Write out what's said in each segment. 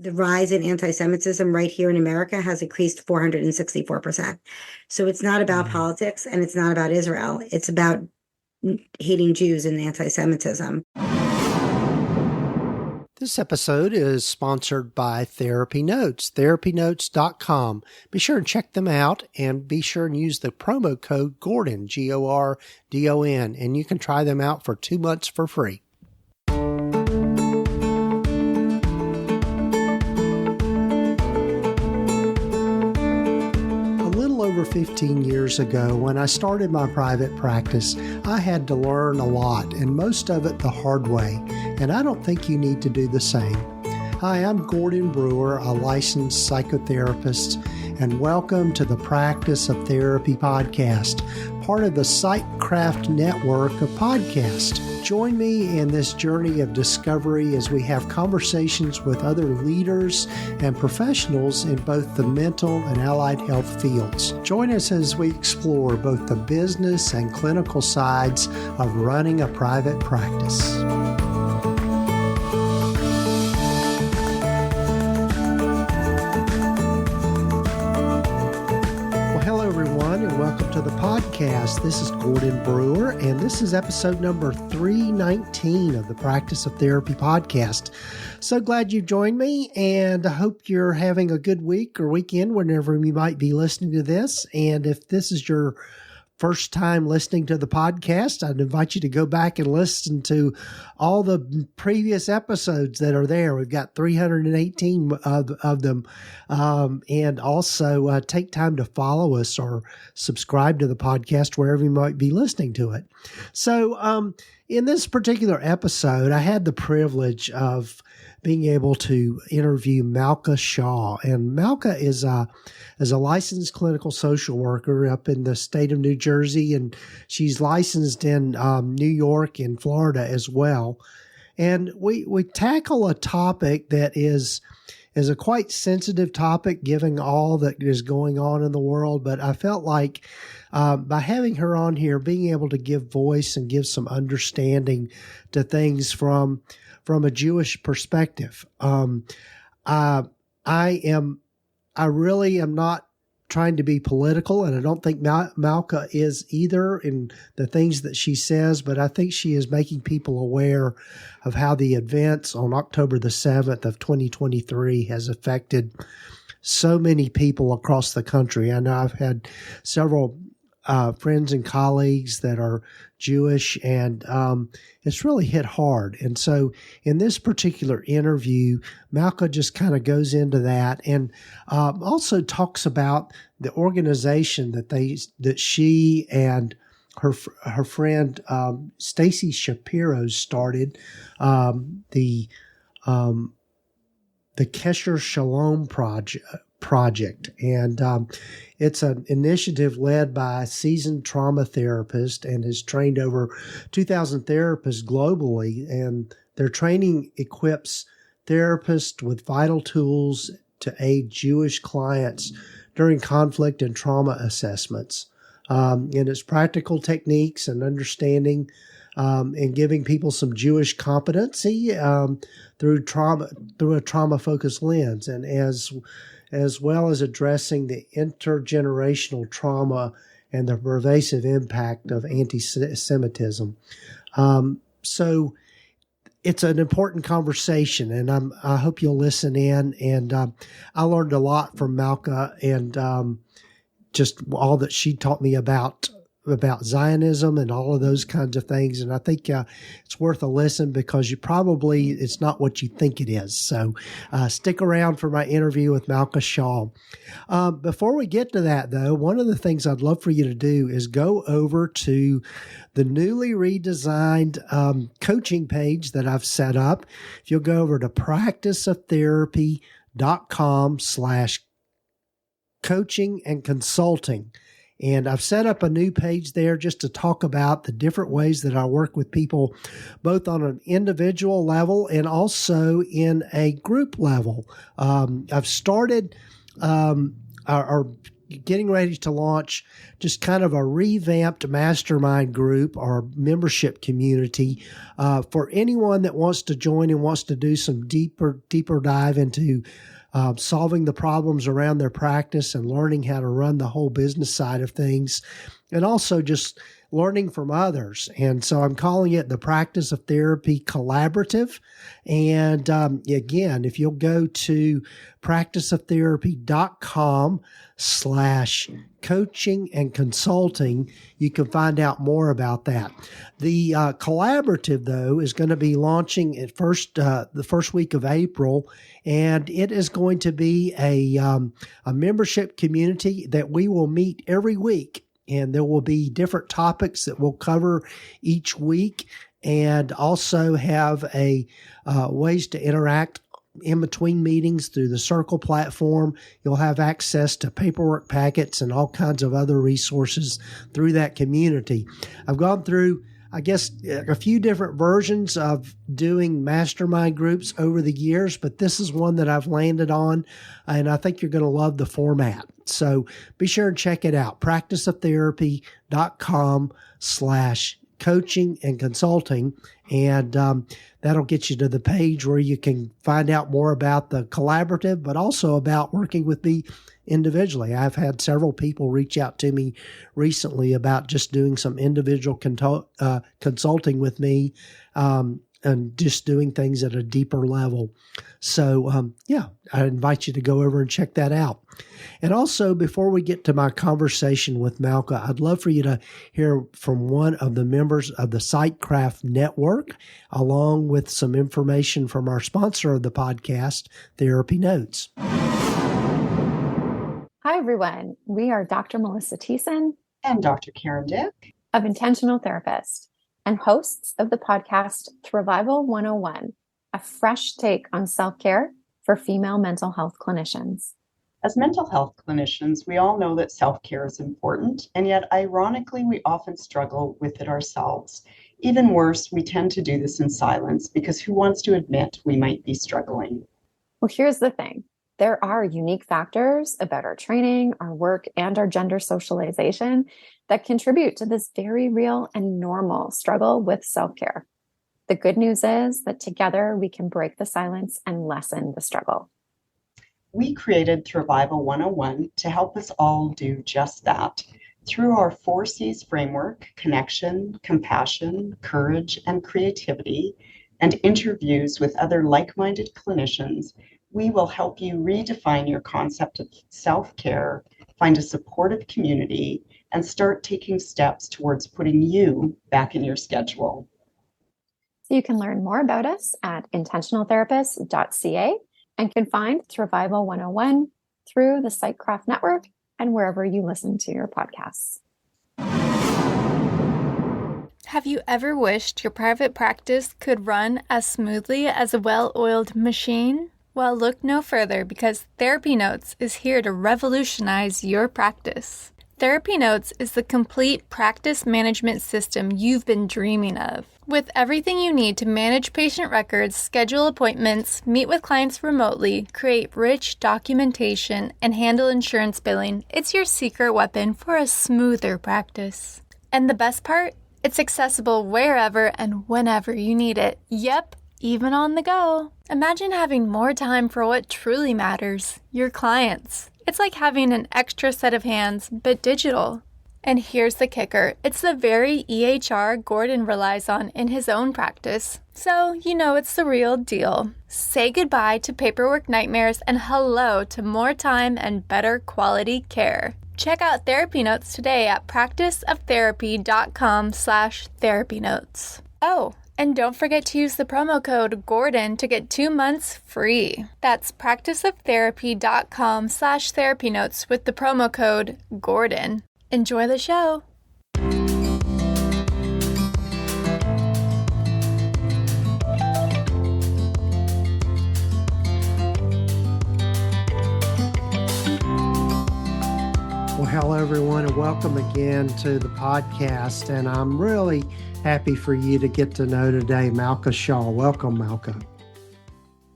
the rise in anti-Semitism right here in America has increased 464%. So it's not about politics and it's not about Israel. It's about hating Jews and anti-Semitism. This episode is sponsored by Therapy Notes, therapynotes.com. Be sure and check them out and be sure and use the promo code Gordon, Gordon, and you can try them out for 2 months for free. Over 15 years ago, when I started my private practice, I had to learn a lot, and most of it the hard way, and I don't think you need to do the same. Hi, I'm Gordon Brewer, a licensed psychotherapist, and welcome to the Practice of Therapy podcast, part of the Psychcraft network of podcasts. Join me in this journey of discovery as we have conversations with other leaders and professionals in both the mental and allied health fields. Join us as we explore both the business and clinical sides of running a private practice. Welcome to the podcast. This is Gordon Brewer, and this is episode number 319 of the Practice of Therapy podcast. So glad you joined me, and I hope you're having a good week or weekend whenever you might be listening to this. And if this is your first time listening to the podcast, I'd invite you to go back and listen to all the previous episodes that are there. We've got 318 of them. And also take time to follow us or subscribe to the podcast wherever you might be listening to it. So in this particular episode, I had the privilege of being able to interview Malka Shaw. And Malka is a licensed clinical social worker up in the state of New Jersey, and she's licensed in New York and Florida as well. And we tackle a topic that is a quite sensitive topic given all that is going on in the world. But I felt like by having her on here, being able to give voice and give some understanding to things from a Jewish perspective. I really am not trying to be political, and I don't think Malka is either in the things that she says, but I think she is making people aware of how the events on October the 7th of 2023 has affected so many people across the country. I know I've had several friends and colleagues that are Jewish, and it's really hit hard. And so in this particular interview, Malka just kind of goes into that and also talks about the organization that she and her friend Stacey Shapiro started, the Kesher Shalom Project. And it's an initiative led by a seasoned trauma therapist and has trained over 2,000 therapists globally. And their training equips therapists with vital tools to aid Jewish clients during conflict and trauma assessments. And it's practical techniques and understanding and giving people some Jewish competency through a trauma-focused lens, and as well as addressing the intergenerational trauma and the pervasive impact of anti-Semitism. So it's an important conversation, and I hope you'll listen in. And I learned a lot from Malka and just all that she taught me about Zionism and all of those kinds of things. And I think it's worth a listen because it's not what you think it is. So stick around for my interview with Malka Shaw. Before we get to that, though, one of the things I'd love for you to do is go over to the newly redesigned coaching page that I've set up. If you'll go over to practiceoftherapy.com/coaching and consulting. And I've set up a new page there just to talk about the different ways that I work with people, both on an individual level and also in a group level. I've started our getting ready to launch just kind of a revamped mastermind group or membership community for anyone that wants to join and wants to do some deeper dive into solving the problems around their practice and learning how to run the whole business side of things, and also just learning from others. And so I'm calling it the Practice of Therapy Collaborative. And again, if you'll go to practiceoftherapy.com/coaching and consulting, you can find out more about that. The collaborative, though, is going to be launching at the first week of April, and it is going to be a membership community that we will meet every week. And there will be different topics that we'll cover each week, and also have ways to interact in between meetings through the Circle platform. You'll have access to paperwork packets and all kinds of other resources through that community. I've gone through, I guess, a few different versions of doing mastermind groups over the years, but this is one that I've landed on, and I think you're going to love the format. So be sure and check it out, practiceoftherapy.com/coaching and consulting. And that'll get you to the page where you can find out more about the collaborative, but also about working with me individually. I've had several people reach out to me recently about just doing some individual consulting with me, and just doing things at a deeper level. So, I invite you to go over and check that out. And also, before we get to my conversation with Malka, I'd love for you to hear from one of the members of the Sightcraft Network, along with some information from our sponsor of the podcast, Therapy Notes. Hi, everyone. We are Dr. Melissa Thiessen and Dr. Karen Dick of Intentional Therapist, and hosts of the podcast Thrivival 101, a fresh take on self-care for female mental health clinicians. As mental health clinicians, we all know that self-care is important, and yet ironically, we often struggle with it ourselves. Even worse, we tend to do this in silence because who wants to admit we might be struggling? Well, here's the thing. There are unique factors about our training, our work, and our gender socialization that contribute to this very real and normal struggle with self-care. The good news is that together we can break the silence and lessen the struggle. We created Thrivival 101 to help us all do just that. Through our 4Cs framework, connection, compassion, courage, and creativity, and interviews with other like-minded clinicians, we will help you redefine your concept of self-care, find a supportive community, and start taking steps towards putting you back in your schedule. So you can learn more about us at intentionaltherapist.ca and can find Thrivival 101 through the Sightcraft Network and wherever you listen to your podcasts. Have you ever wished your private practice could run as smoothly as a well-oiled machine? Well, look no further, because Therapy Notes is here to revolutionize your practice. Therapy Notes is the complete practice management system you've been dreaming of. With everything you need to manage patient records, schedule appointments, meet with clients remotely, create rich documentation, and handle insurance billing, it's your secret weapon for a smoother practice. And the best part? It's accessible wherever and whenever you need it. Yep, even on the go. Imagine having more time for what truly matters, your clients. It's like having an extra set of hands, but digital. And here's the kicker. It's the very EHR Gordon relies on in his own practice. So, you know it's the real deal. Say goodbye to paperwork nightmares and hello to more time and better quality care. Check out Therapy Notes today at practiceoftherapy.com/therapynotes. Oh, and don't forget to use the promo code GORDON to get 2 months free. That's practiceoftherapy.com/therapynotes with the promo code GORDON. Enjoy the show. Well, hello, everyone, and welcome again to the podcast. And I'm really happy for you to get to know today Malka Shaw. Welcome, Malka.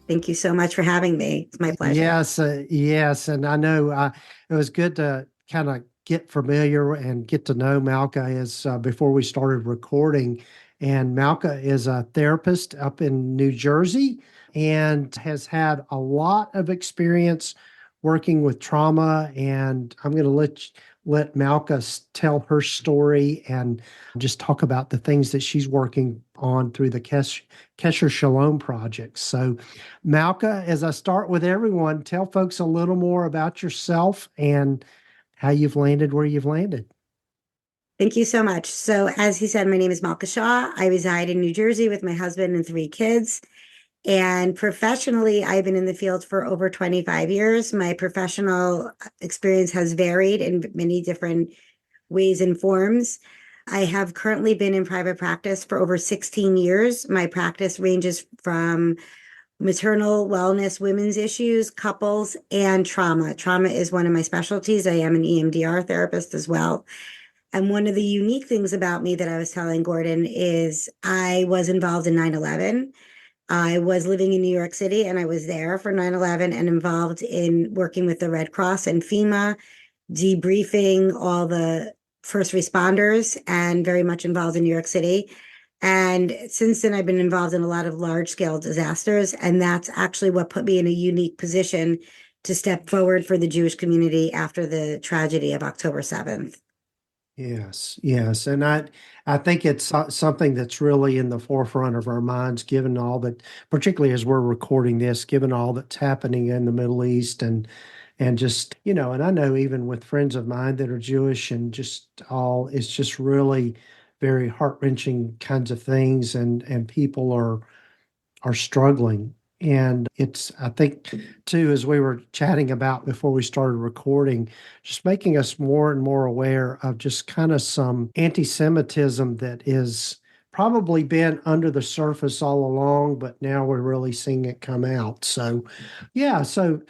Thank you so much for having me. It's my pleasure. Yes. And I know it was good to kind of get familiar and get to know Malka is before we started recording. And Malka is a therapist up in New Jersey and has had a lot of experience working with trauma. And I'm going to let Malka tell her story and just talk about the things that she's working on through the Kesher Shalom Project. So, Malka, as I start with everyone, tell folks a little more about yourself and how you've landed where you've landed. Thank you so much. So, as he said, my name is Malka Shaw. I reside in New Jersey with my husband and 3 kids. And professionally, I've been in the field for over 25 years. My professional experience has varied in many different ways and forms. I have currently been in private practice for over 16 years. My practice ranges from maternal wellness, women's issues, couples, and trauma. Trauma is one of my specialties. I am an EMDR therapist as well. And one of the unique things about me that I was telling Gordon is I was involved in 9/11. I was living in New York City and I was there for 9/11 and involved in working with the Red Cross and FEMA, debriefing all the first responders and very much involved in New York City. And since then, I've been involved in a lot of large scale disasters. And that's actually what put me in a unique position to step forward for the Jewish community after the tragedy of October 7th. Yes, yes. And I think it's something that's really in the forefront of our minds, given all that, particularly as we're recording this, given all that's happening in the Middle East and just, and I know even with friends of mine that are Jewish and just all, it's just really very heart-wrenching kinds of things and people are struggling. And it's, I think, too, as we were chatting about before we started recording, just making us more and more aware of just kind of some anti-Semitism that is probably been under the surface all along, but now we're really seeing it come out. So, yeah. So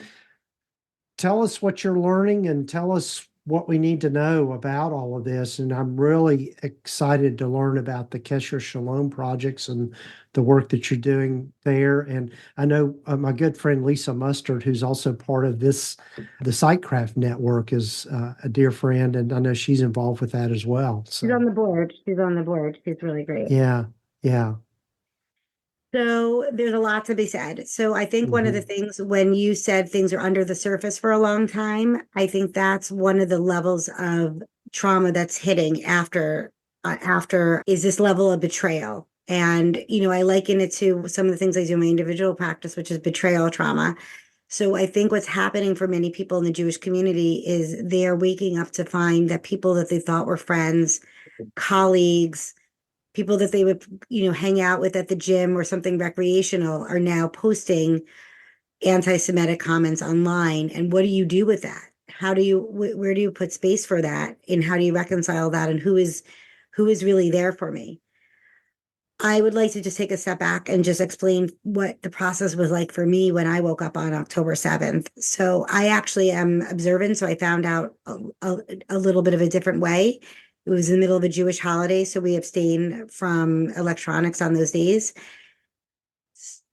tell us what you're learning and tell us what we need to know about all of this. And I'm really excited to learn about the Kesher Shalom projects and the work that you're doing there. And I know my good friend Lisa Mustard, who's also part of the Sightcraft Network, is a dear friend, and I know she's involved with that as well. So She's on the board. She's on the board. She's really great. yeah, yeah. So there's a lot to be said. So I think one of the Mhm. things when you said things are under the surface for a long time, I think that's one of the levels of trauma that's hitting after is this level of betrayal. And, I liken it to some of the things I do in my individual practice, which is betrayal trauma. So I think what's happening for many people in the Jewish community is they're waking up to find that people that they thought were friends, colleagues, people that they would, hang out with at the gym or something recreational are now posting anti-Semitic comments online. And what do you do with that? How do you, where do you put space for that? And how do you reconcile that? And who is really there for me? I would like to just take a step back and just explain what the process was like for me when I woke up on October 7th. So I actually am observant. So I found out a little bit of a different way. It was in the middle of a Jewish holiday, so we abstain from electronics on those days.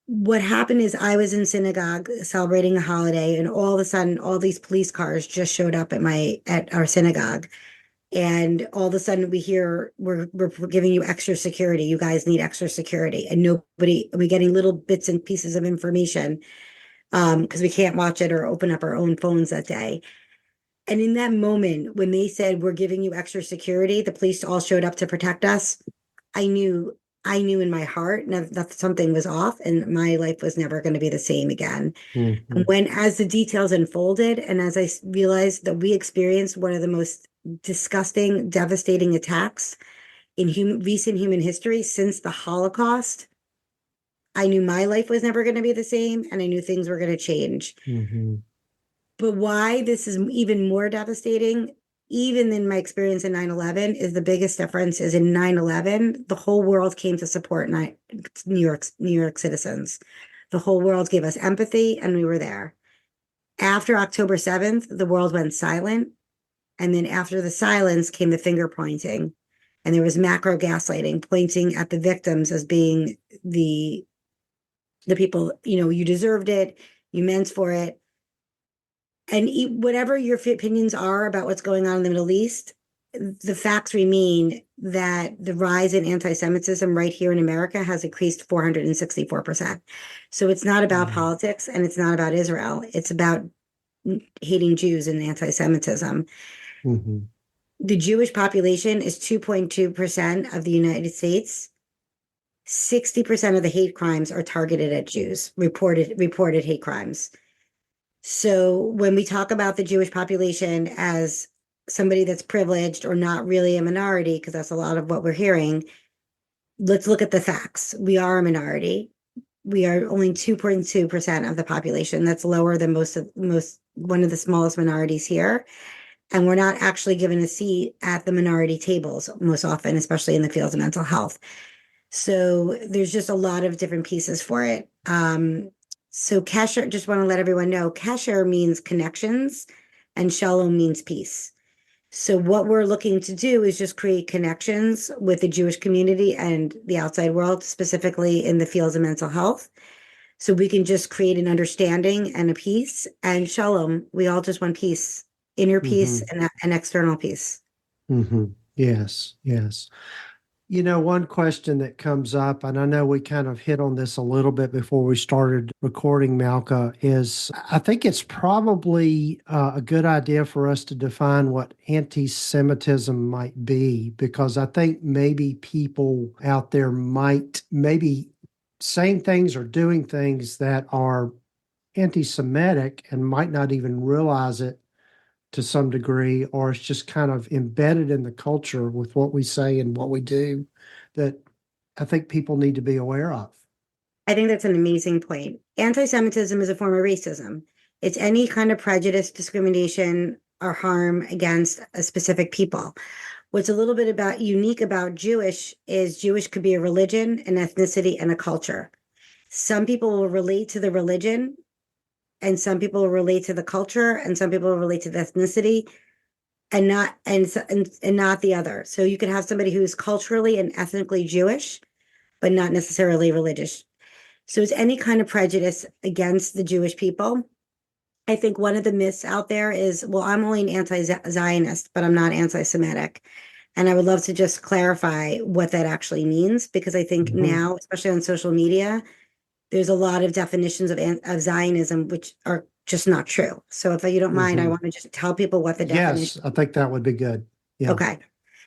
What happened is I was in synagogue celebrating a holiday, and all of a sudden, all these police cars just showed up at our synagogue. And all of a sudden we hear we're giving you extra security. You guys need extra security. And we're getting little bits and pieces of information because we can't watch it or open up our own phones that day. And in that moment, when they said we're giving you extra security, the police all showed up to protect us. I knew in my heart that something was off and my life was never going to be the same again. Mhm. And as the details unfolded, and as I realized that we experienced one of the most disgusting, devastating attacks in recent human history since the Holocaust, I knew my life was never going to be the same, and I knew things were going to change. Mhm. But why this is even more devastating, even in my experience in 9/11, is the biggest difference is in 9/11, the whole world came to support New York citizens. The whole world gave us empathy, and we were there. After October 7th, the world went silent. And then after the silence came the finger pointing. And there was macro gaslighting, pointing at the victims as being the people, you deserved it, you meant for it. And whatever your opinions are about what's going on in the Middle East, the facts remain that the rise in anti-Semitism right here in America has increased 464%. So it's not about politics and it's not about Israel. It's about hating Jews and anti-Semitism. Mm-hmm. The Jewish population is 2.2% of the United States. 60% of the hate crimes are targeted at Jews, reported hate crimes. So when we talk about the Jewish population as somebody that's privileged or not really a minority, because that's a lot of what we're hearing, let's look at the facts. We are a minority. We are only 2.2% of the population. That's lower than most one of the smallest minorities here. And we're not actually given a seat at the minority tables most often, especially in the fields of mental health. So there's just a lot of different pieces for it. So Kesher, just want to let everyone know, Kesher means connections and Shalom means peace. So what we're looking to do is just create connections with the Jewish community and the outside world, specifically in the fields of mental health. So we can just create an understanding and a peace and Shalom. We all just want peace, inner peace and external peace. Mm-hmm. Yes, yes. One question that comes up, and I know we kind of hit on this a little bit before we started recording, Malka, is I think it's probably a good idea for us to define what anti-Semitism might be, because I think maybe people out there might maybe saying things or doing things that are anti-Semitic and might not even realize it to some degree, or it's just kind of embedded in the culture with what we say and what we do, that I think people need to be aware of. I think that's an amazing point. Anti-Semitism is a form of racism. It's any kind of prejudice, discrimination, or harm against a specific people. What's a little bit unique about Jewish is Jewish could be a religion, an ethnicity, and a culture. Some people will relate to the religion, and some people will relate to the culture, and some people will relate to the ethnicity, and not the other. So you can have somebody who's culturally and ethnically Jewish, but not necessarily religious. So it's any kind of prejudice against the Jewish people. I think one of the myths out there is, well, I'm only an anti-Zionist, but I'm not anti-Semitic. And I would love to just clarify what that actually means, because I think now, especially on social media, there's a lot of definitions of Zionism which are just not true. So if you don't mind, I want to just tell people what the definition. Yes, I think that would be good. Yeah. Okay.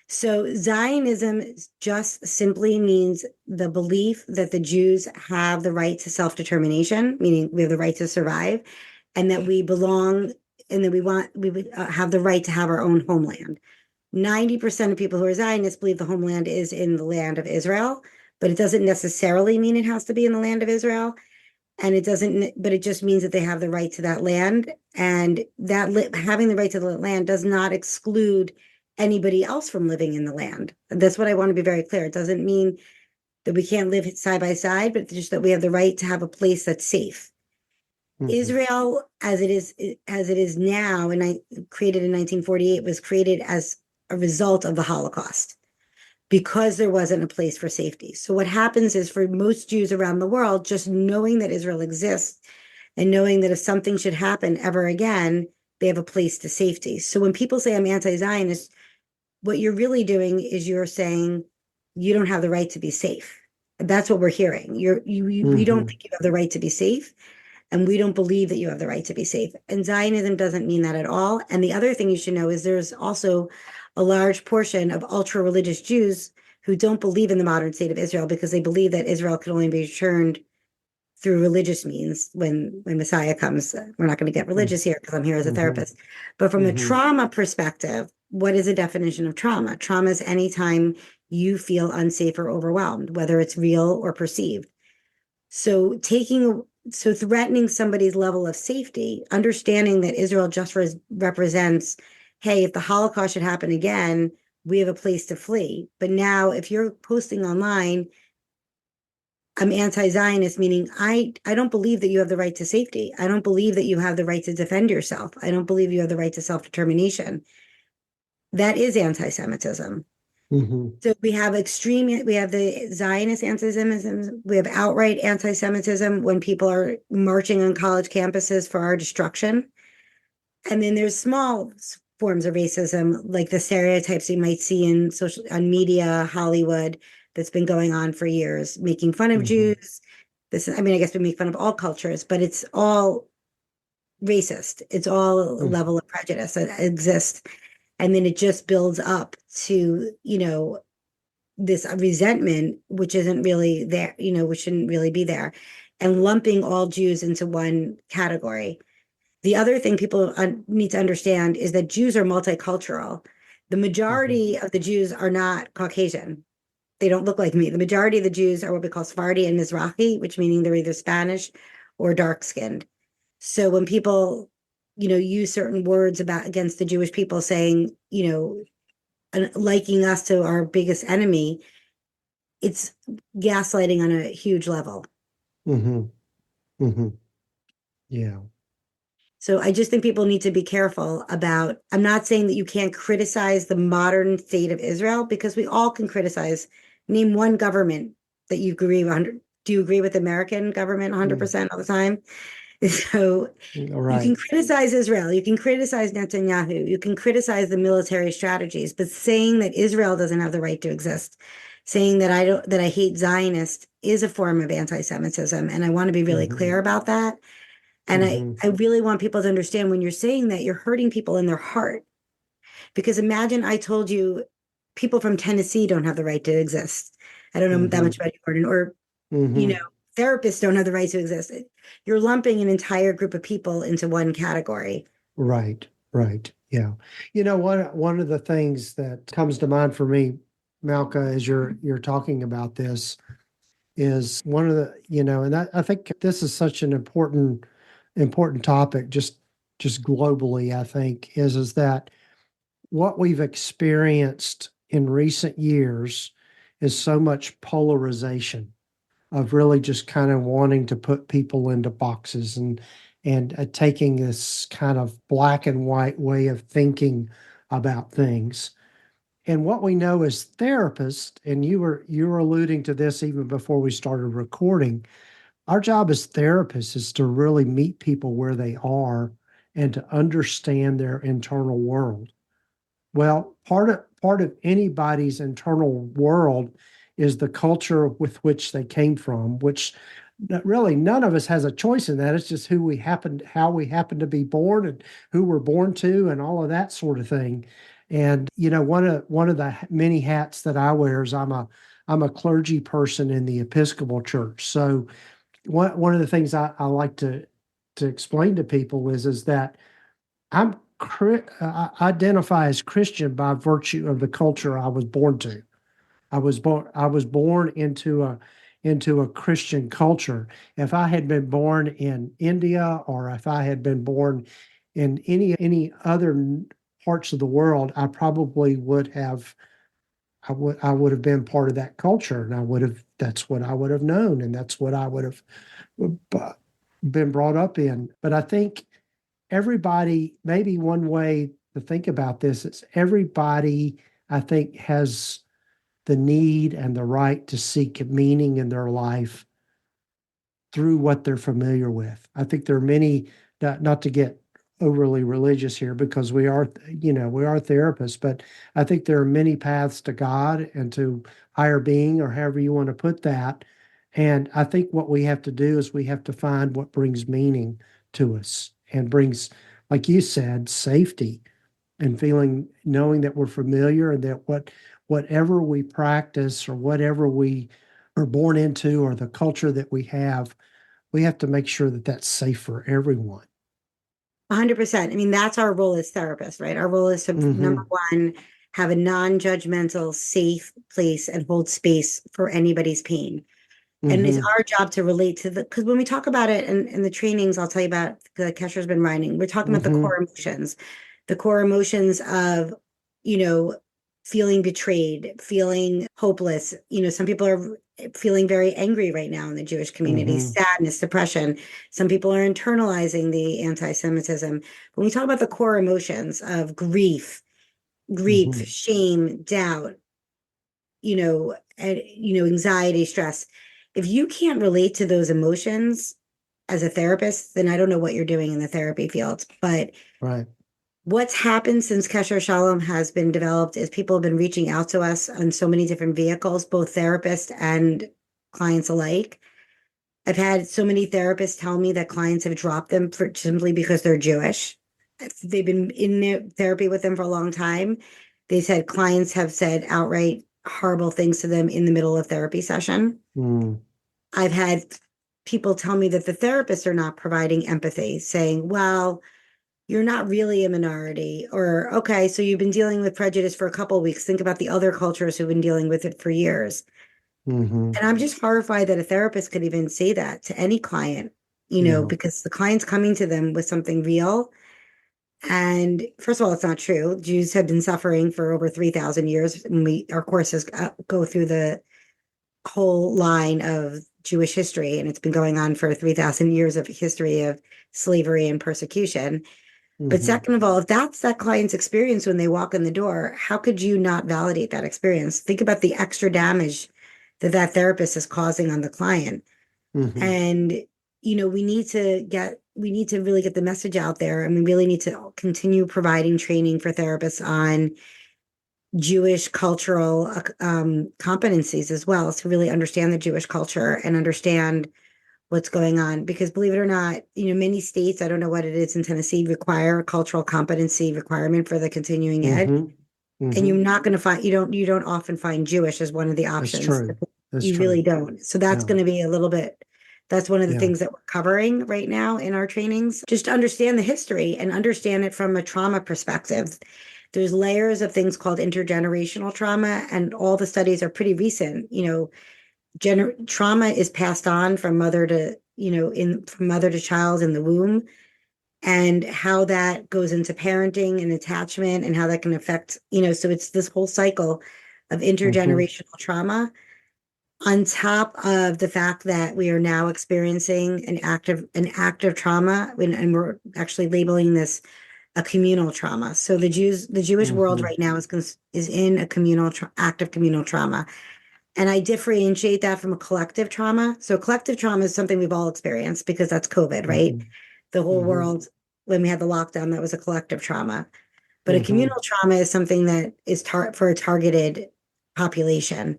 So Zionism just simply means the belief that the Jews have the right to self-determination, meaning we have the right to survive, and that we belong, and that we would have the right to have our own homeland. 90% of people who are Zionists believe the homeland is in the land of Israel, but it doesn't necessarily mean it has to be in the land of Israel. And but it just means that they have the right to that land. And that having the right to the land does not exclude anybody else from living in the land. That's what I want to be very clear. It doesn't mean that we can't live side by side, but just that we have the right to have a place that's safe. Israel, as it is now, and I created in 1948, was created as a result of the Holocaust because there wasn't a place for safety. So what happens is, for most Jews around the world, just knowing that Israel exists and knowing that if something should happen ever again, they have a place to safety. So when people say I'm anti-Zionist, what you're really doing is you're saying you don't have the right to be safe. That's what we're hearing. We don't think you have the right to be safe, and we don't believe that you have the right to be safe. And Zionism doesn't mean that at all. And the other thing you should know is there's also a large portion of ultra-religious Jews who don't believe in the modern state of Israel, because they believe that Israel can only be returned through religious means when Messiah comes. We're not going to get religious here because I'm here as a therapist. But from a trauma perspective, what is the definition of trauma? Trauma is anytime you feel unsafe or overwhelmed, whether it's real or perceived. So threatening somebody's level of safety, understanding that Israel just represents, hey, if the Holocaust should happen again, we have a place to flee. But now if you're posting online, I'm anti-Zionist, meaning I don't believe that you have the right to safety. I don't believe that you have the right to defend yourself. I don't believe you have the right to self-determination. That is anti-Semitism. So we have the Zionist anti-Semitism. We have outright anti-Semitism when people are marching on college campuses for our destruction. And then there's small forms of racism, like the stereotypes you might see in social, on media, Hollywood, that's been going on for years, making fun of Jews. This, I mean, I guess we make fun of all cultures, but it's all racist. It's all a level of prejudice that exists. And then it just builds up to, this resentment, which isn't really there, which shouldn't really be there, and lumping all Jews into one category. The other thing people need to understand is that Jews are multicultural. The majority of the Jews are not Caucasian. They don't look like me. The majority of the Jews are what we call Sephardi and Mizrahi, which meaning they're either Spanish or dark skinned. So when people, use certain words against the Jewish people, saying, liking us to our biggest enemy, it's gaslighting on a huge level. Yeah. So I just think people need to be careful about, I'm not saying that you can't criticize the modern state of Israel, because we all can criticize. Name one government that you agree with. Do you agree with the American government 100% all the time? So you can criticize Israel, you can criticize Netanyahu, you can criticize the military strategies, but saying that Israel doesn't have the right to exist, saying that I hate Zionists is a form of anti-Semitism. And I want to be really clear about that. And I really want people to understand, when you're saying that, you're hurting people in their heart. Because imagine I told you people from Tennessee don't have the right to exist. I don't know that much about Jordan, or, therapists don't have the right to exist. You're lumping an entire group of people into one category. Right. Yeah. One of the things that comes to mind for me, Malka, as you're talking about this, is one of the, and I think this is such an important topic, just globally. I think is that what we've experienced in recent years is so much polarization of really just kind of wanting to put people into boxes, and taking this kind of black and white way of thinking about things. And what we know as therapists, and you were alluding to this even before we started recording, our job as therapists is to really meet people where they are and to understand their internal world. Well, part of anybody's internal world is the culture with which they came from, which really none of us has a choice in that. It's just how we happen to be born, and who we're born to, and all of that sort of thing. And one of the many hats that I wear is I'm a clergy person in the Episcopal Church. So one of the things I like to explain to people is that I identify as Christian by virtue of the culture I was born to. I was born into a Christian culture. If I had been born in India, or if I had been born in any other parts of the world, I probably would have I would have been part of that culture, and that's what I would have known, and that's what I would have been brought up in. But I think everybody, maybe one way to think about this is everybody, I think, has the need and the right to seek meaning in their life through what they're familiar with. I think there are many, not to get overly religious here, because we are therapists, but I think there are many paths to God and to higher being, or however you want to put that. And I think what we have to do is we have to find what brings meaning to us, and brings, like you said, safety, and knowing that we're familiar, and that whatever we practice, or whatever we are born into, or the culture that we have to make sure that that's safe for everyone. 100%. I mean, that's our role as therapists, right? Our role is to, number one, have a non-judgmental, safe place and hold space for anybody's pain. And it's our job to relate to because when we talk about it in the trainings, I'll tell you about, the Kesher's been writing, we're talking about the core emotions of, feeling betrayed, feeling hopeless. Some people are feeling very angry right now in the Jewish community, sadness, depression. Some people are internalizing the anti-Semitism. When we talk about the core emotions of grief, shame, doubt, anxiety, stress, if you can't relate to those emotions as a therapist, then I don't know what you're doing in the therapy field. But right. What's happened since Kesher Shalom has been developed is people have been reaching out to us on so many different vehicles, both therapists and clients alike. I've had so many therapists tell me that clients have dropped them simply because they're Jewish. They've been in their therapy with them for a long time. They said clients have said outright horrible things to them in the middle of therapy session. Mm. I've had people tell me that the therapists are not providing empathy, saying, well, you're not really a minority, or okay, so you've been dealing with prejudice for a couple of weeks. Think about the other cultures who've been dealing with it for years. Mm-hmm. And I'm just horrified that a therapist could even say that to any client, Yeah. because the client's coming to them with something real. And first of all, it's not true. Jews have been suffering for over 3,000 years. And our courses go through the whole line of Jewish history, and it's been going on for 3,000 years of history of slavery and persecution. But Mm-hmm. second of all, if that's that client's experience when they walk in the door, how could you not validate that experience? Think about the extra damage that that therapist is causing on the client. Mm-hmm. And, we need to really get the message out there. And we really need to continue providing training for therapists on Jewish cultural competencies as well, to really understand the Jewish culture and understand what's going on. Because believe it or not, many states, I don't know what it is in Tennessee, require a cultural competency requirement for the continuing ed. Mm-hmm. And you're Mm-hmm. not going to find, you don't often find Jewish as one of the That's options. true. That's You true. really don't. So that's Yeah. going to be that's one of the Yeah. things that we're covering right now in our trainings. Just understand the history and understand it from a trauma perspective. There's layers of things called intergenerational trauma, and all the studies are pretty recent. Trauma is passed on from mother to, from mother to child in the womb, and how that goes into parenting and attachment, and how that can affect, so it's this whole cycle of Mm-hmm. intergenerational trauma, on top of the fact that we are now experiencing an active trauma, and we're actually labeling this a communal trauma. So the Jewish world Mm-hmm. right now is in a active communal trauma. And I differentiate that from a collective trauma. So collective trauma is something we've all experienced because that's COVID, right? Mm-hmm. The whole Mm-hmm. world, when we had the lockdown, that was a collective trauma. But a Mm-hmm. communal trauma is something that is for a targeted population.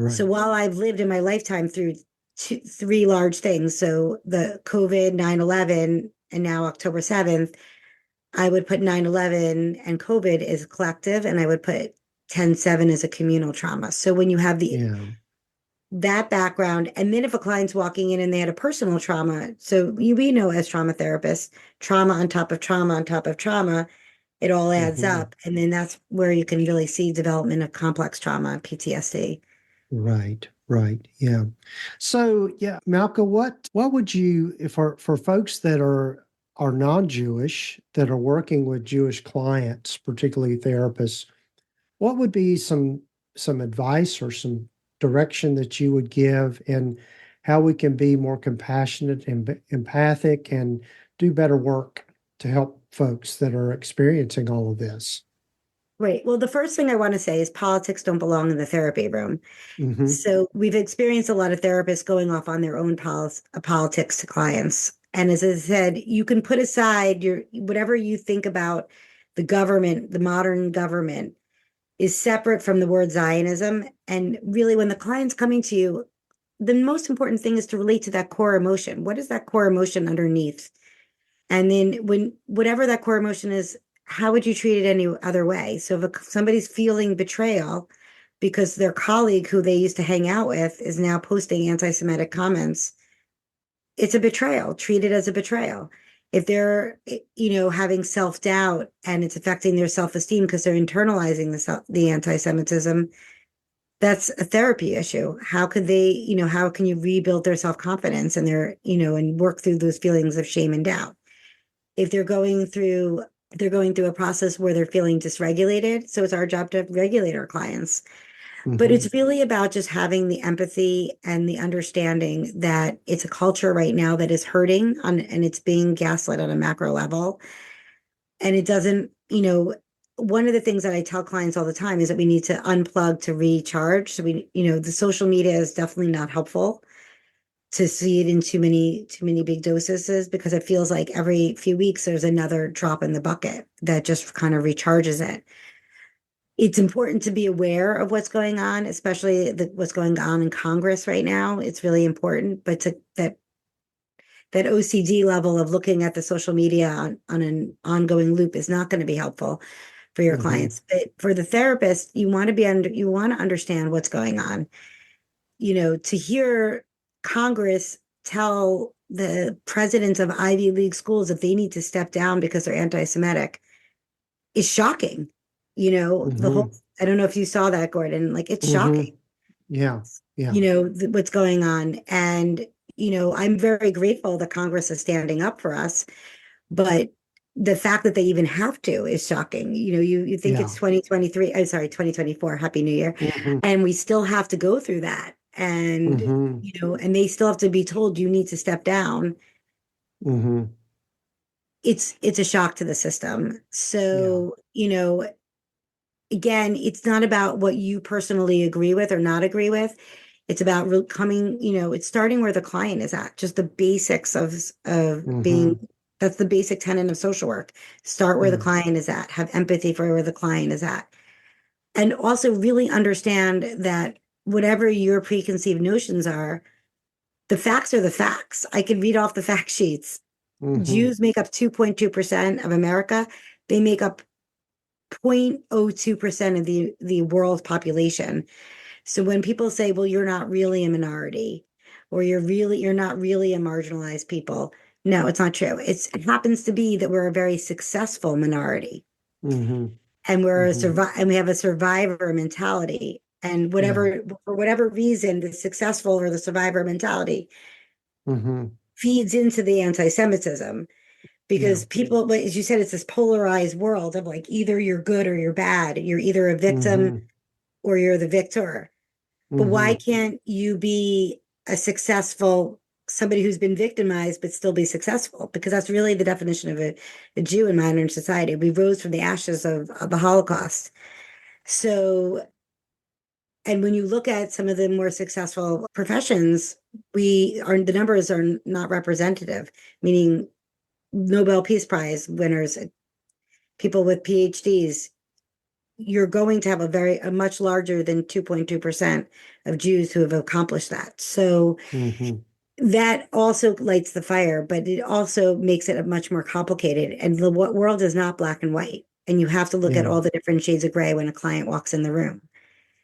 So Right. while I've lived in my lifetime through three large things, so the COVID, 9/11, and now October 7th, I would put 9/11 and COVID as collective, and I would put 10/7 as a communal trauma. So when you have Yeah. that background, and then if a client's walking in and they had a personal trauma, so we know as trauma therapists, trauma on top of trauma on top of trauma, it all adds Mm-hmm. up. And then that's where you can really see development of complex trauma, PTSD. Right. Right. Yeah. So yeah, Malka, what would you, if for folks that are non-Jewish that are working with Jewish clients, particularly therapists, what would be some advice or some direction that you would give in how we can be more compassionate and empathic and do better work to help folks that are experiencing all of this? Right. Well, the first thing I want to say is politics don't belong in the therapy room. Mm-hmm. So we've experienced a lot of therapists going off on their own politics to clients. And as I said, you can put aside whatever you think about the government, the modern government is separate from the word Zionism. And really, when the client's coming to you, the most important thing is to relate to that core emotion. What is that core emotion underneath? And then when whatever that core emotion is, how would you treat it any other way? So if somebody's feeling betrayal because their colleague who they used to hang out with is now posting anti-Semitic comments, it's a betrayal. Treat it as a betrayal. If they're, having self-doubt and it's affecting their self-esteem because they're internalizing the anti-Semitism, that's a therapy issue. How could how can you rebuild their self-confidence and and work through those feelings of shame and doubt? If they're going through a process where they're feeling dysregulated, so it's our job to regulate our clients. But Mm-hmm. it's really about just having the empathy and the understanding that it's a culture right now that is hurting and it's being gaslit on a macro level. And it doesn't, one of the things that I tell clients all the time is that we need to unplug to recharge. So the social media is definitely not helpful. to see it in too many big doses, because it feels like every few weeks there's another drop in the bucket that just kind of recharges it. It's important to be aware of what's going on, especially what's going on in Congress right now. It's really important, but that OCD level of looking at the social media on an ongoing loop is not going to be helpful for your clients. But for the therapist, you want to understand what's going on. To hear Congress tell the presidents of Ivy League schools that they need to step down because they're anti-Semitic is shocking. The whole, I don't know if you saw that, Gordon, like it's shocking. Yeah. Yeah. What's going on. And, I'm very grateful that Congress is standing up for us, but the fact that they even have to is shocking. You think it's 2023, I'm sorry, 2024, Happy New Year. And we still have to go through that. And, and they still have to be told you need to step down. It's a shock to the system. So, again, it's not about what you personally agree with or not agree with. It's about it's starting where the client is at, just the basics of being, that's the basic tenet of social work. Start where the client is at, have empathy for where the client is at. And also really understand that whatever your preconceived notions are, the facts are the facts. I can read off the fact sheets. Jews make up 2.2% of America. They make up 0.02% of the world's population. So when people say, well, you're not really a minority, or you're not really a marginalized people, no, it's not true. It happens to be that we're a very successful minority. And and we have a survivor mentality. And for whatever reason, the successful or the survivor mentality feeds into the anti-Semitism. Because people, as you said, it's this polarized world of like either you're good or you're bad. You're either a victim or you're the victor. But why can't you be somebody who's been victimized but still be successful? Because that's really the definition of a Jew in modern society. We rose from the ashes of the Holocaust. So, and when you look at some of the more successful professions, the numbers are not representative, meaning Nobel Peace Prize winners, people with PhDs, you're going to have a much larger than 2.2% of Jews who have accomplished that. So that also lights the fire, but it also makes it much more complicated. And the world is not black and white. And you have to look at all the different shades of gray when a client walks in the room.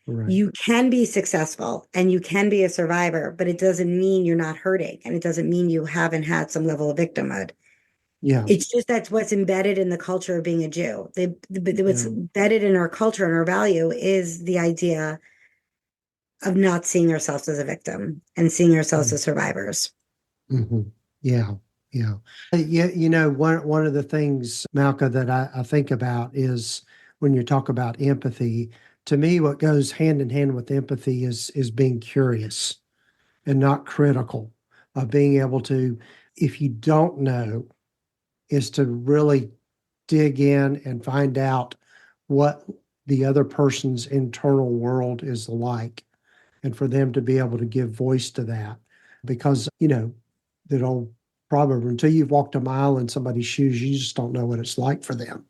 Right. You can be successful and you can be a survivor, but it doesn't mean you're not hurting. And it doesn't mean you haven't had some level of victimhood. Yeah. It's just that's what's embedded in the culture of being a Jew. What's embedded in our culture and our value is the idea of not seeing ourselves as a victim and seeing ourselves as survivors. Yeah. Yeah. One of the things, Malka, that I think about is when you talk about empathy, to me, what goes hand in hand with empathy is being curious and not critical, of being able to, if you don't know, is to really dig in and find out what the other person's internal world is like, and for them to be able to give voice to that. Because, that old proverb, until you've walked a mile in somebody's shoes, you just don't know what it's like for them.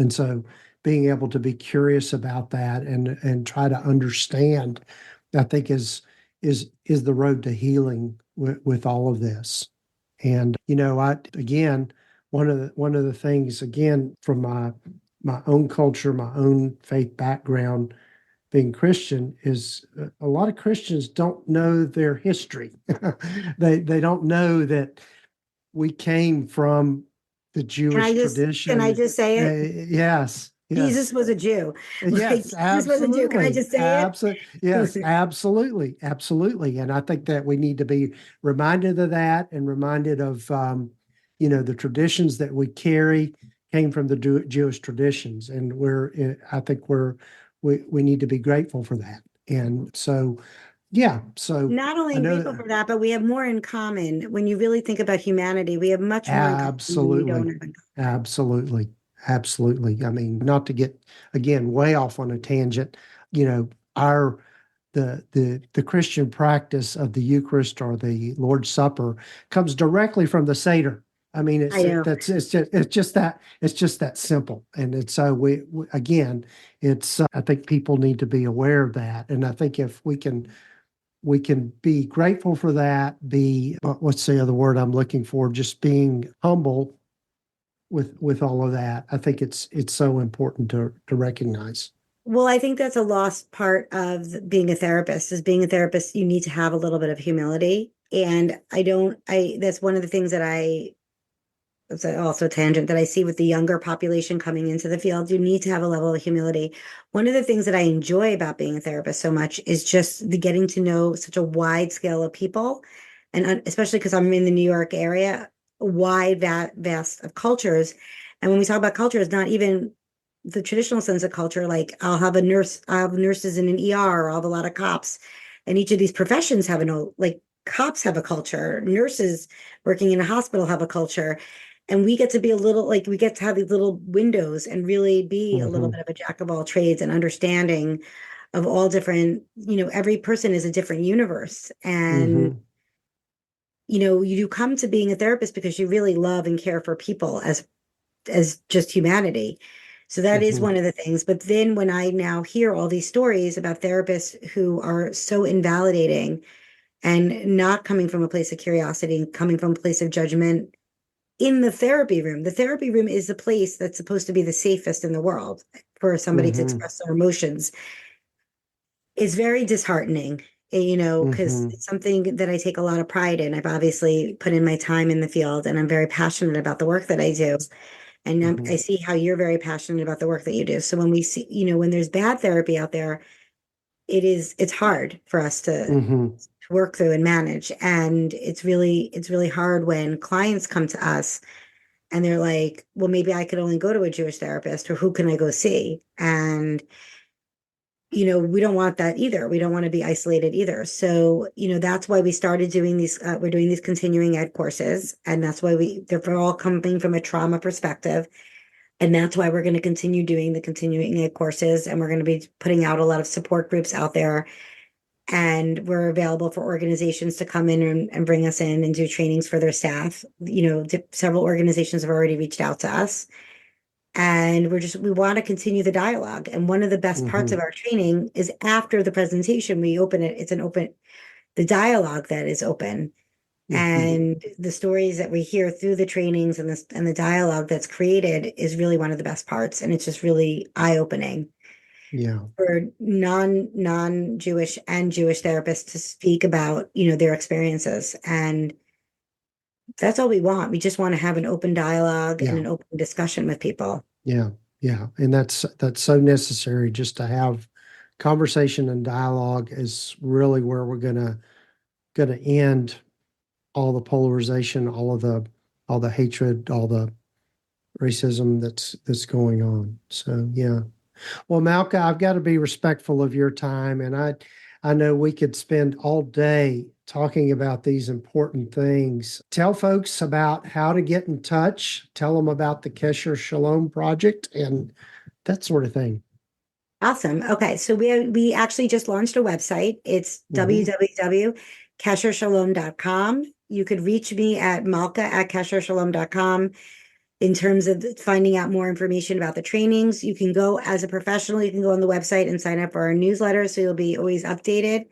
And so being able to be curious about that and try to understand, I think is the road to healing with all of this. And, one of the things, again, from my own culture, my own faith background, being Christian, is a lot of Christians don't know their history. They don't know that we came from the Jewish tradition. Can I just say it? Yes. Jesus was a Jew. Yes, Jesus was a Jew. Can I just say it? Yes, absolutely. Absolutely. And I think that we need to be reminded of that, and reminded of, the traditions that we carry came from the Jewish traditions. And I think we need to be grateful for that. And so, so not only grateful for that, but we have more in common. When you really think about humanity, we have much more in common than we don't have in common. Absolutely. I mean, not to get, again, way off on a tangent, our the Christian practice of the Eucharist or the Lord's Supper comes directly from the Seder. I mean, I know. it's just that simple. And it's so we again, it's I think people need to be aware of that. And I think if we can be grateful for that, be what's the other word I'm looking for? Just being humble with all of that. I think it's so important to recognize. Well, I think that's a lost part of being a therapist. Is being a therapist, you need to have a little bit of humility. And that's one of the things that it's also a tangent that I see with the younger population coming into the field. You need to have a level of humility. One of the things that I enjoy about being a therapist so much is just the getting to know such a wide scale of people. And especially because I'm in the New York area, a wide, vast of cultures. And when we talk about culture, it's not even the traditional sense of culture. Like I'll have nurses in an ER, or I'll have a lot of cops. And each of these professions have like cops have a culture, nurses working in a hospital have a culture, and we get to be a little like we get to have these little windows and really be a little Mm-hmm. bit of a jack of all trades and understanding of all different, every person is a different universe. And Mm-hmm. You come to being a therapist because you really love and care for people as just humanity. So that is Mm-hmm. one of the things. But then when I now hear all these stories about therapists who are so invalidating and not coming from a place of curiosity, coming from a place of judgment in the therapy room is the place that's supposed to be the safest in the world for somebody to Mm-hmm. express their emotions, is very disheartening, because Mm-hmm. it's something that I take a lot of pride in. I've obviously put in my time in the field and I'm very passionate about the work that I do. And Mm-hmm. I see how you're very passionate about the work that you do. So when we see, when there's bad therapy out there, it's hard for us to Mm-hmm. work through and manage. And it's really hard when clients come to us and they're like, well, maybe I could only go to a Jewish therapist, or who can I go see? And we don't want that either. We don't want to be isolated either. So, that's why we started doing these, we're doing these continuing ed courses. And that's why they're all coming from a trauma perspective. And that's why we're going to continue doing the continuing ed courses. And we're going to be putting out a lot of support groups out there. And we're available for organizations to come in and bring us in and do trainings for their staff. Several organizations have already reached out to us, and we want to continue the dialogue. And one of the best parts Mm-hmm. of our training is after the presentation, we open it. It's the dialogue that is open, Mm-hmm. and the stories that we hear through the trainings and the dialogue that's created is really one of the best parts. And it's just really eye opening Yeah. for non-Jewish and Jewish therapists to speak about, their experiences. And that's all we want. We just want to have an open dialogue and Yeah. an open discussion with people. Yeah. Yeah. And that's so necessary, just to have conversation and dialogue is really where we're gonna end all the polarization, all the hatred, all the racism that's going on. So yeah. Well, Malka, I've got to be respectful of your time, and I know we could spend all day talking about these important things. Tell folks about how to get in touch. Tell them about the Kesher Shalom Project and that sort of thing. Awesome. Okay. So we actually just launched a website. It's Mm-hmm. www.keshershalom.com. You could reach me at malka@keshershalom.com. In terms of finding out more information about the trainings, you can go as a professional, you can go on the website and sign up for our newsletter so you'll be always updated.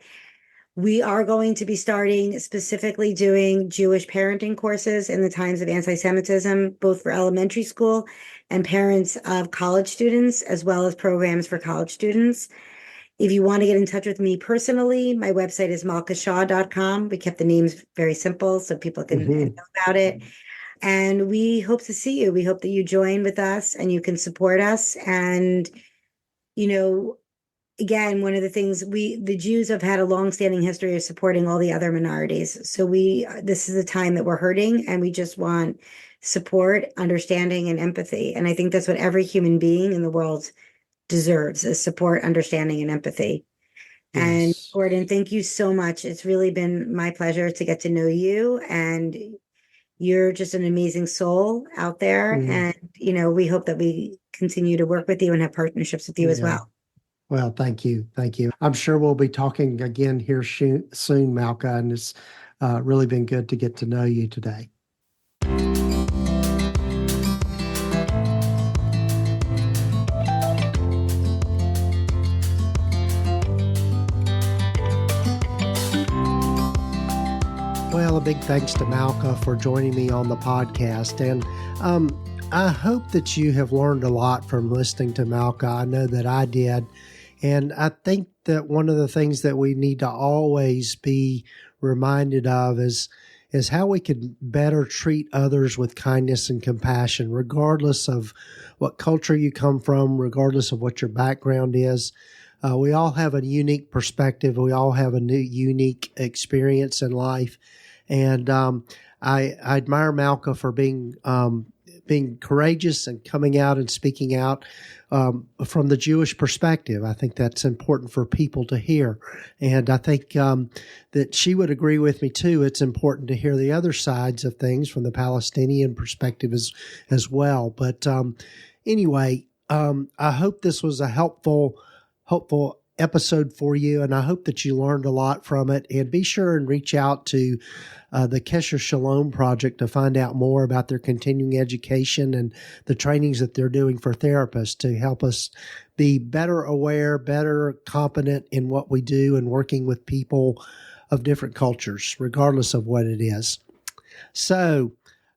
We are going to be starting specifically doing Jewish parenting courses in the times of anti-Semitism, both for elementary school and parents of college students, as well as programs for college students. If you want to get in touch with me personally, my website is malkashaw.com. We kept the names very simple so people can know Mm-hmm. about it. And we hope to see you. We hope that you join with us and you can support us. And, you know, again, one of the things the Jews have had a long-standing history of supporting all the other minorities. So this is a time that we're hurting and we just want support, understanding, and empathy. And I think that's what every human being in the world deserves, is support, understanding, and empathy. And Yes. Gordon, thank you so much. It's really been my pleasure to get to know you, and you're just an amazing soul out there. Mm, And, we hope that we continue to work with you and have partnerships with you as yeah. well. Well, thank you. Thank you. I'm sure we'll be talking again here soon, Malka, and it's really been good to get to know you today. Well, a big thanks to Malka for joining me on the podcast. And I hope that you have learned a lot from listening to Malka. I know that I did. And I think that one of the things that we need to always be reminded of is how we can better treat others with kindness and compassion, regardless of what culture you come from, regardless of what your background is. We all have a unique perspective. We all have a unique experience in life. And I admire Malka for being courageous and coming out and speaking out from the Jewish perspective. I think that's important for people to hear. And I think that she would agree with me too. It's important to hear the other sides of things from the Palestinian perspective as well. But anyway, I hope this was a helpful episode for you, and I hope that you learned a lot from it. And be sure and reach out to the Kesher Shalom Project to find out more about their continuing education and the trainings that they're doing for therapists to help us be better aware, better competent in what we do and working with people of different cultures, regardless of what it is. So,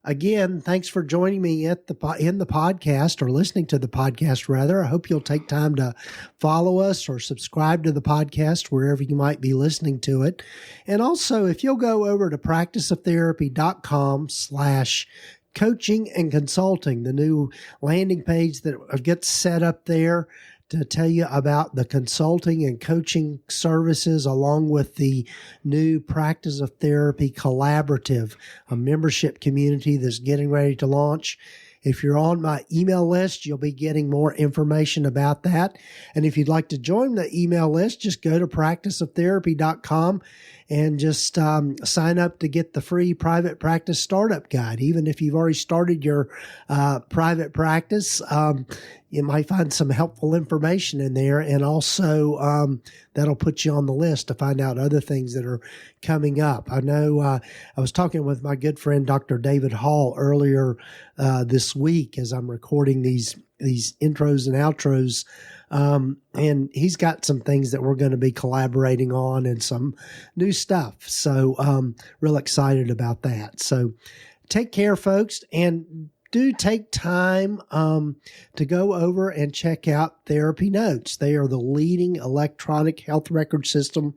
again, thanks for joining me in the podcast, or listening to the podcast, rather. I hope you'll take time to follow us or subscribe to the podcast wherever you might be listening to it. And also, if you'll go over to practiceoftherapy.com/coaching and consulting, the new landing page that gets set up there to tell you about the consulting and coaching services, along with the new Practice of Therapy Collaborative, a membership community that's getting ready to launch. If you're on my email list, you'll be getting more information about that. And if you'd like to join the email list, just go to practiceoftherapy.com and just sign up to get the free private practice startup guide. Even if you've already started your private practice, you might find some helpful information in there. And also that'll put you on the list to find out other things that are coming up. I know I was talking with my good friend, Dr. David Hall, earlier this week as I'm recording these intros and outros. And he's got some things that we're going to be collaborating on and some new stuff. So real excited about that. So take care, folks, and do take time to go over and check out Therapy Notes. They are the leading electronic health record system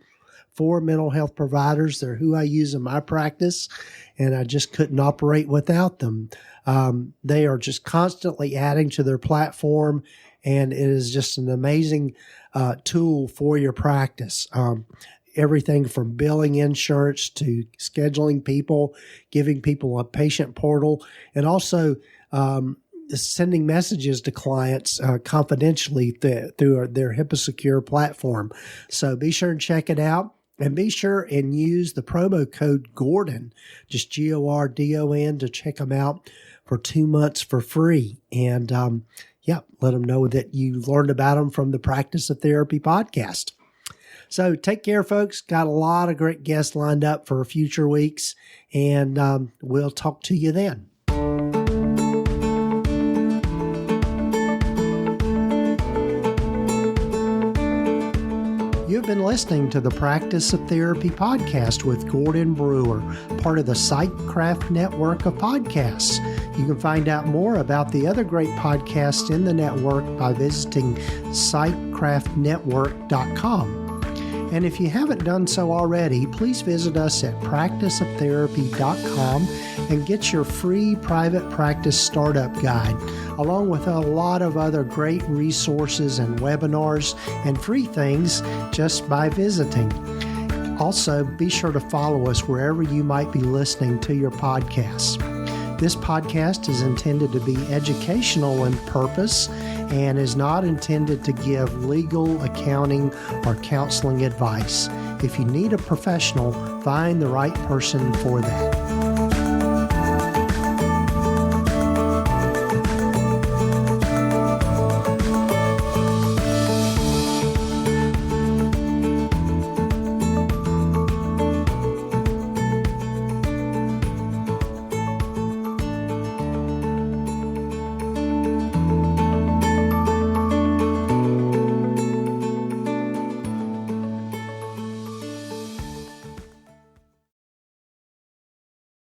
for mental health providers. They're who I use in my practice, and I just couldn't operate without them. They are just constantly adding to their platform, and it is just an amazing tool for your practice. Everything from billing insurance to scheduling people, giving people a patient portal, and also sending messages to clients confidentially through their HIPAA secure platform. So be sure and check it out. And be sure and use the promo code Gordon, just GORDON, to check them out for 2 months for free. And let them know that you learned about them from the Practice of Therapy podcast. So take care, folks. Got a lot of great guests lined up for future weeks, and we'll talk to you then. You've been listening to the Practice of Therapy podcast with Gordon Brewer, part of the Psychcraft network of podcasts. You can find out more about the other great podcasts in the network by visiting psychcraftnetwork.com. And if you haven't done so already, please visit us at practiceoftherapy.com and get your free private practice startup guide, along with a lot of other great resources and webinars and free things just by visiting. Also, be sure to follow us wherever you might be listening to your podcasts. This podcast is intended to be educational in purpose and is not intended to give legal, accounting, or counseling advice. If you need a professional, find the right person for that.